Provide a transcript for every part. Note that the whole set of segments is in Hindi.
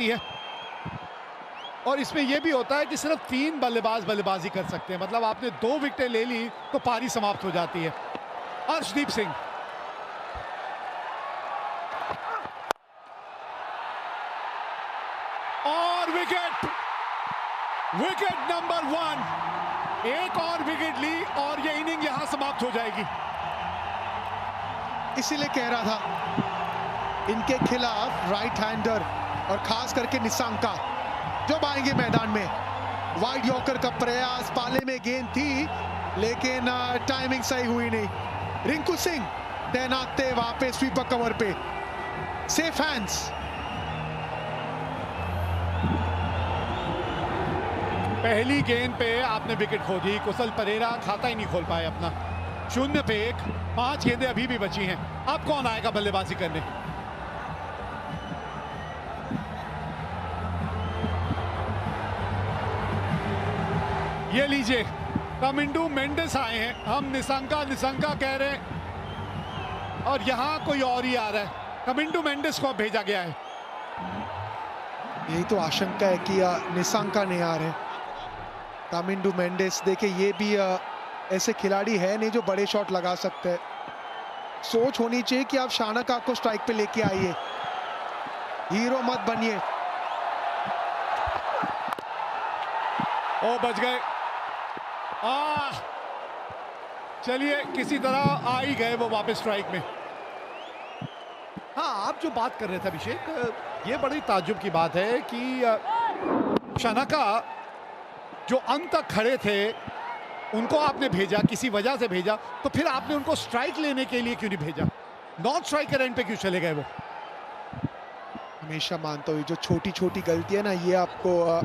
है। और इसमें यह भी होता है कि सिर्फ 3 बल्लेबाज बल्लेबाजी कर सकते हैं, मतलब आपने 2 विकेटें ले ली तो पारी समाप्त हो जाती है। अर्शदीप सिंह और विकेट नंबर 1, एक और विकेट ली और ये इनिंग यहां समाप्त हो जाएगी। इसीलिए कह रहा था इनके खिलाफ राइट हैंडर और खास करके निशंका जब आएंगे मैदान में, वाइड यॉर्कर का प्रयास, पाले में गेंद थी लेकिन टाइमिंग सही हुई नहीं। रिंकू सिंह तैनात थे वहां पे स्वीपर कवर पे, सेफ हैंड्स। पहली गेंद पे आपने विकेट खो दी, कुशल परेरा खाता ही नहीं खोल पाए अपना। 0 पे 1, 5 गेंदें अभी भी बची हैं। अब कौन आएगा बल्लेबाजी करने? ये लीजिए, कमिंडू मेंडिस आए हैं। हम निशंका कह रहे हैं और यहां कोई और ही आ रहा है। कमिंडू मेंडिस को भेजा गया है। यही तो आशंका है कि निशंका नहीं आ रहे। कमिंडू मेंडिस देखिए, ये भी ऐसे खिलाड़ी है नहीं जो बड़े शॉट लगा सकते हैं। सोच होनी चाहिए कि आप शानका को स्ट्राइक पे लेके आइए, हीरो मत बनिए। ओ बच गए। चलिए, किसी तरह आ ही गए वो वापस स्ट्राइक में। हाँ, आप जो बात कर रहे थे अभिषेक, ये बड़ी ताज्जुब की बात है कि शानका जो अंत तक खड़े थे उनको आपने भेजा, किसी वजह से भेजा, तो फिर आपने उनको स्ट्राइक लेने के लिए क्यों नहीं भेजा? नॉन स्ट्राइकर एंड पे क्यों चले गए वो? हमेशा मानता हूँ जो छोटी छोटी गलती है ना, ये आपको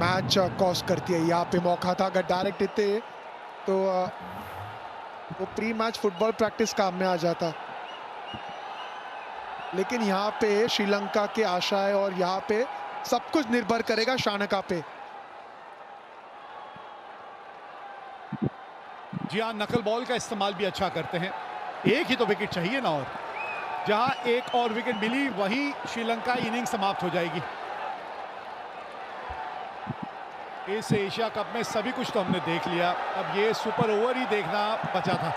मैच कॉस्ट करती है। यहाँ पे मौका था, अगर डायरेक्ट देते तो वो प्री मैच फुटबॉल प्रैक्टिस काम में आ जाता। लेकिन यहाँ पे श्रीलंका के आशा है और यहाँ पे सब कुछ निर्भर करेगा शानका पे। जी हाँ, नकल बॉल का इस्तेमाल भी अच्छा करते हैं। एक ही तो विकेट चाहिए ना, और जहां एक और विकेट मिली वहीं श्रीलंका इनिंग समाप्त हो जाएगी। इस एशिया कप में सभी कुछ तो हमने देख लिया, अब ये सुपर ओवर ही देखना बचा था।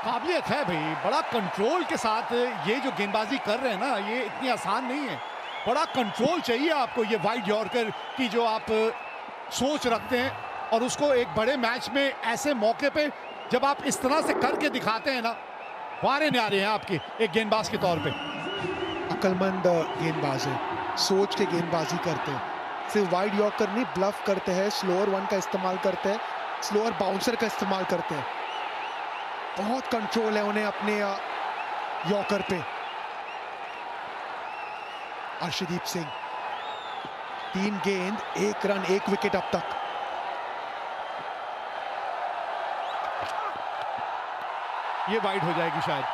काबिलियत है भाई, बड़ा कंट्रोल के साथ ये जो गेंदबाजी कर रहे हैं ना, ये इतनी आसान नहीं है। बड़ा कंट्रोल चाहिए आपको, ये वाइड यॉर्कर की जो आप सोच रखते हैं, और उसको एक बड़े मैच में ऐसे मौके पे जब आप इस तरह से करके दिखाते हैं ना, वारे न्यारे हैं आपके एक गेंदबाज के तौर पे। अक्लमंद गेंदबाज है, सोच के गेंदबाजी करते हैं, सिर्फ वाइड यॉर्कर नहीं, ब्लफ करते हैं, स्लोअर 1 का इस्तेमाल करते हैं, स्लोअर बाउंसर का इस्तेमाल करते हैं। बहुत कंट्रोल है उन्हें अपने यॉर्कर पे। अर्शदीप सिंह 3 गेंद 1 रन 1 विकेट अब तक। ये वाइड हो जाएगी शायद,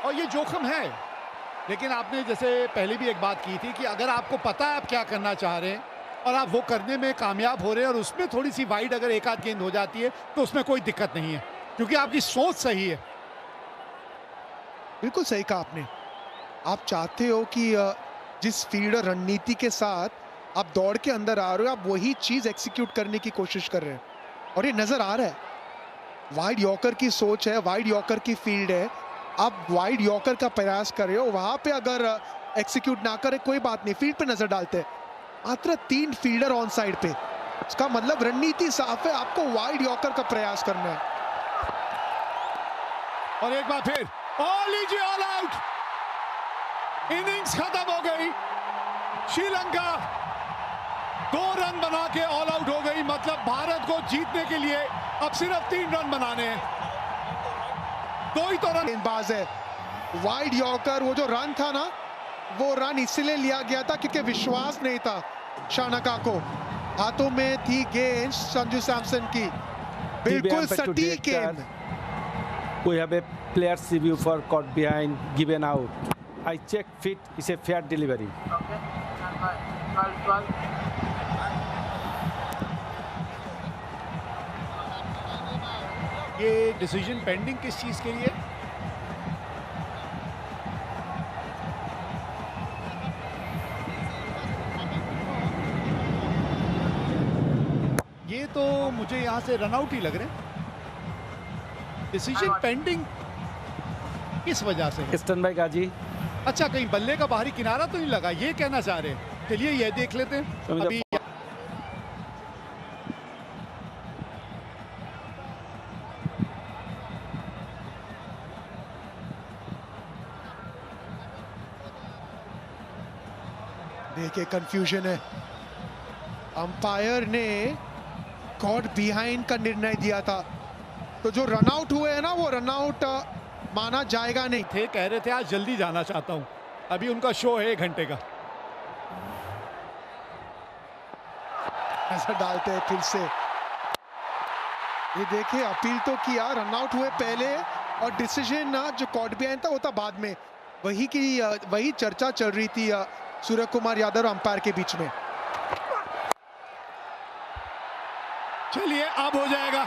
और ये जोखिम है। लेकिन आपने जैसे पहले भी एक बात की थी कि अगर आपको पता है आप क्या करना चाह रहे हैं और आप वो करने में कामयाब हो रहे हैं, और उसमें थोड़ी सी वाइड अगर एक आध गेंद हो जाती है तो उसमें कोई दिक्कत नहीं है, क्योंकि आपकी सोच सही है। बिल्कुल सही कहा आपने। आप चाहते हो कि जिस फील्डर रणनीति के साथ आप दौड़ के अंदर आ रहे हो, आप वही चीज एक्सिक्यूट करने की कोशिश कर रहे हैं, और ये नजर आ रहा है। वाइड यॉर्कर की सोच है, वाइड यॉर्कर की फील्ड है, आप वाइड यॉर्कर का प्रयास कर रहे हो। वहां पे अगर एक्सिक्यूट ना करे कोई बात नहीं, फील्ड पे नजर डालते हैं। मात्र 3 फील्डर ऑन साइड पे, इसका मतलब रणनीति साफ है, आपको वाइड यॉर्कर का प्रयास करना है। और एक बार फिर लीजिए, ऑल आउट। इनिंग्स खत्म हो गई। श्रीलंका 2 रन बना के ऑल आउट हो गई, मतलब भारत को जीतने के लिए अब सिर्फ 3 रन बनाने हैं। 2 ही तो रन। गेंदबाज है, वाइड यॉर्कर, वो जो रन था ना, वो रन इसलिए लिया गया था क्योंकि विश्वास नहीं था शानका को। हाथों में थी गेंद संजू सैमसन की, बिल्कुल सटीक गेंद। We have a player's review for caught behind, given out. I check fit, it's a fair delivery. Okay. 12. ये डिसीजन पेंडिंग किस चीज के लिए? ये तो मुझे यहां से रनआउट ही लग रहे हैं। डिसीजन पेंडिंग किस वजह से? स्टन बाय गाजी। अच्छा, कहीं बल्ले का बाहरी किनारा तो नहीं लगा, ये कहना चाह रहे हैं। चलिए ये देख लेते हैं अभी। देखिए कंफ्यूजन है, अंपायर ने कॉट बिहाइंड का निर्णय दिया था, तो जो रनआउट हुए हैं ना वो रनआउट माना जाएगा नहीं। थे कह रहे थे आज जल्दी जाना चाहता हूं, अभी उनका शो है 1 घंटे का। ऐसा डालते हैं फिर से, ये देखिए अपील तो किया, रनआउट हुए पहले और डिसीजन जो कॉट बिहाइंड था वो था बाद में। वही चर्चा चल रही थी सूर्य कुमार यादव और अंपायर के बीच में। चलिए अब हो जाएगा,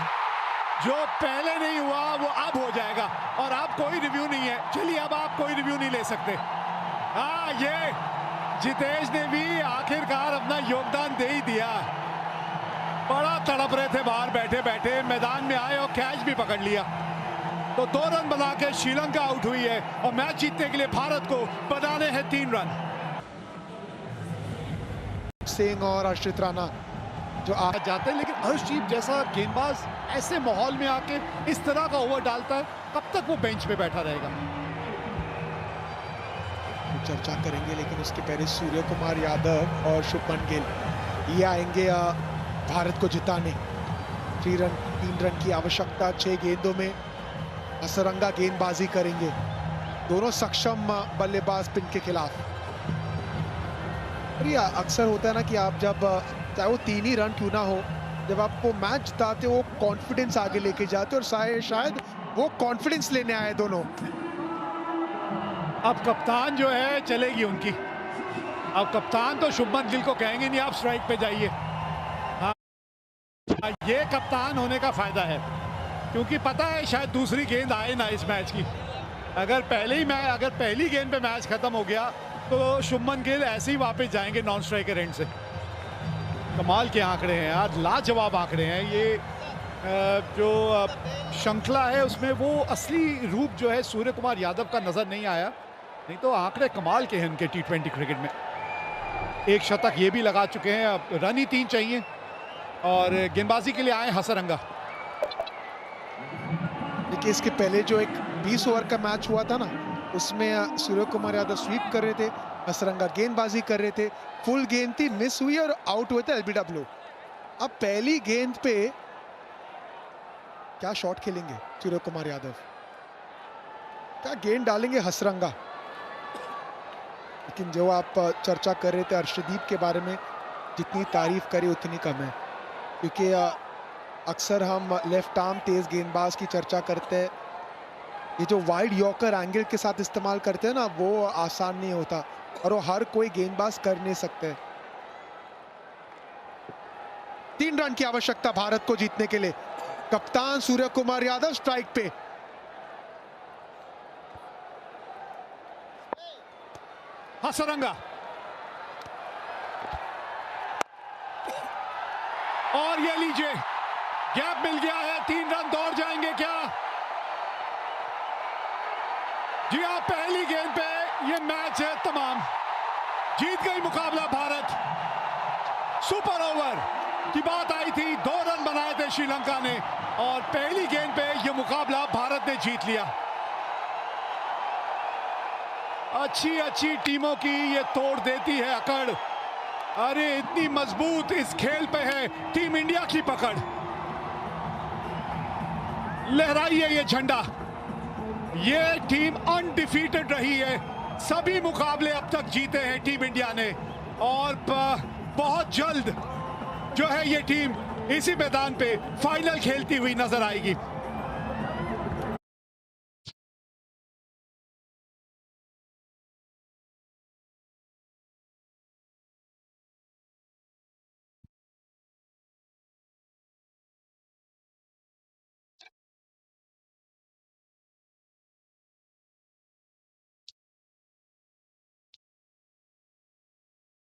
जो पहले नहीं हुआ वो अब हो जाएगा, और अब कोई रिव्यू नहीं है। चलिए अब आप कोई रिव्यू नहीं ले सकते। हाँ, ये जितेश ने भी आखिरकार अपना योगदान दे ही दिया। बड़ा तड़प रहे थे बाहर बैठे बैठे, मैदान में आए और कैच भी पकड़ लिया। तो 2 रन बना के श्रीलंका आउट हुई है और मैच जीतने के लिए भारत को बनाने हैं 3 रन। सिंह और अर्षित राणा जो आ जाते हैं, लेकिन हर्षदीप जैसा गेंदबाज ऐसे माहौल में आके इस तरह का ओवर डालता है, कब तक वो बेंच पे बैठा रहेगा? चर्चा करेंगे, लेकिन उसके पहले सूर्य कुमार यादव और शुभमन गिल ये आएंगे भारत को जिताने। 3 रन की आवश्यकता 6 गेंदों में, असरंगा गेंदबाजी करेंगे दोनों सक्षम बल्लेबाज स्पिन के खिलाफ। ये अक्सर होता है ना कि आप जब चाहे वो 3 ही रन क्यों ना हो, जब आपको मैच जिताते हो कॉन्फिडेंस आगे लेके जाते और शायद वो कॉन्फिडेंस लेने आए दोनों। अब कप्तान जो है चलेगी उनकी, अब कप्तान तो शुभमन गिल को कहेंगे नहीं आप स्ट्राइक पे जाइए। हाँ, ये कप्तान होने का फायदा है, क्योंकि पता है शायद दूसरी गेंद आए ना इस मैच की। अगर पहली गेंद पे मैच खत्म हो गया तो शुभमन गिल ऐसे ही वापस जाएंगे नॉन स्ट्राइकर एंड से। कमाल के आंकड़े हैं यार, लाजवाब आंकड़े हैं। ये जो श्रृंखला है उसमें वो असली रूप जो है सूर्य कुमार यादव का नजर नहीं आया, नहीं तो आंकड़े कमाल के हैं उनके T20 क्रिकेट में। 1 शतक ये भी लगा चुके हैं, अब रन ही 3 चाहिए और गेंदबाजी के लिए आए हसरंगा। देखिए इसके पहले जो एक 20 ओवर का मैच हुआ था ना, उसमें सूर्य कुमार यादव स्वीप कर रहे थे, हसरंगा गेंदबाजी कर रहे थे, फुल गेंद थी, मिस हुई और आउट हुए थे LBW। अब पहली गेंद पे क्या शॉट खेलेंगे सूर्य कुमार यादव, क्या गेंद डालेंगे हसरंगा। लेकिन जो आप चर्चा कर रहे थे अर्शदीप के बारे में, जितनी तारीफ करें उतनी कम है, क्योंकि अक्सर हम लेफ्ट आर्म तेज गेंदबाज की चर्चा करते हैं। ये जो वाइड यॉर्कर एंगल के साथ इस्तेमाल करते हैं ना, वो आसान नहीं होता और वो हर कोई गेंदबाज कर नहीं सकते। 3 रन की आवश्यकता भारत को जीतने के लिए। कप्तान सूर्य कुमार यादव स्ट्राइक पे। हसरंगा और ये लीजिए, गैप मिल गया है, 3 रन दौड़ जाएंगे क्या? जी हाँ, पहली गेंद पे ये मैच है तमाम, जीत गई मुकाबला भारत। सुपर ओवर की बात आई थी, 2 रन बनाए थे श्रीलंका ने और पहली गेंद पे ये मुकाबला भारत ने जीत लिया। अच्छी टीमों की ये तोड़ देती है अकड़। अरे इतनी मजबूत इस खेल पे है टीम इंडिया की पकड़। लहराइए ये झंडा, ये टीम अनडिफीटेड रही है, सभी मुकाबले अब तक जीते हैं टीम इंडिया ने और बहुत जल्द जो है ये टीम इसी मैदान पे फाइनल खेलती हुई नजर आएगी।